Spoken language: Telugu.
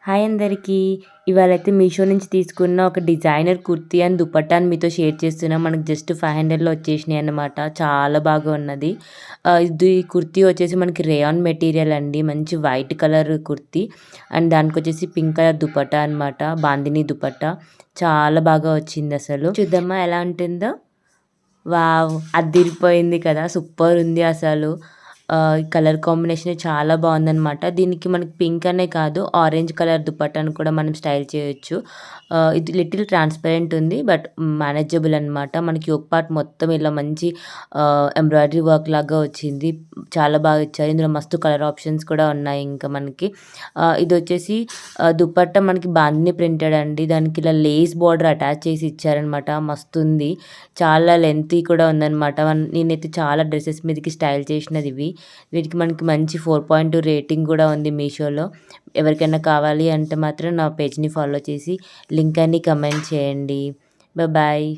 హాయ్ అందరికీ. ఇవాళైతే మీషో నుంచి తీసుకున్న ఒక డిజైనర్ కుర్తీ అండ్ దుపట్టాని మీతో షేర్ చేస్తున్నా. మనకు జస్ట్ 500లో వచ్చేసినాయి అన్నమాట. చాలా బాగా ఉన్నది. ఇది కుర్తీ వచ్చేసి మనకి రేయాన్ మెటీరియల్ అండి. మంచి వైట్ కలర్ కుర్తీ అండ్ దానికొచ్చేసి పింక్ కలర్ దుపట్టా అనమాట. బాందిని దుపట్టా చాలా బాగా వచ్చింది అసలు. చూద్దామా ఎలా ఉంటుందో. వావ్! అద్దిరిపోయింది కదా! సూపర్ ఉంది అసలు. కలర్ కాంబినేషన్ చాలా బాగుందనమాట. దీనికి మనకి పింక్ అనే కాదు ఆరెంజ్ కలర్ దుపట్టాను కూడా మనం స్టైల్ చేయొచ్చు. ఇది లిటిల్ ట్రాన్స్పరెంట్ ఉంది. బట్ మేనేజబుల్ అనమాట. మనకి యోక్ పార్ట్ మొత్తం ఇలా మంచి ఎంబ్రాయిడరీ వర్క్ లాగా వచ్చింది. చాలా బాగా ఇచ్చారు. ఇందులో మస్తు కలర్ ఆప్షన్స్ కూడా ఉన్నాయి. ఇంకా మనకి ఇది వచ్చేసి దుపట్టా మనకి బాందిని ప్రింటెడ్ అండి. దానికి ఇలా లేస్ బార్డర్ అటాచ్ చేసి ఇచ్చారనమాట. మస్తుంది. చాలా లెంతీ కూడా ఉందనమాట. నేనైతే చాలా డ్రెస్సెస్ మీదకి స్టైల్ చేసినది ఇవి. వీటికి మనకి మంచి 4.2 రేటింగ్ కూడా ఉంది మీషోలో. ఎవరికైనా కావాలి అంటే మాత్రం నా పేజ్ని ఫాలో చేసి లింక్ అని కమెంట్ చేయండి. బాయ్.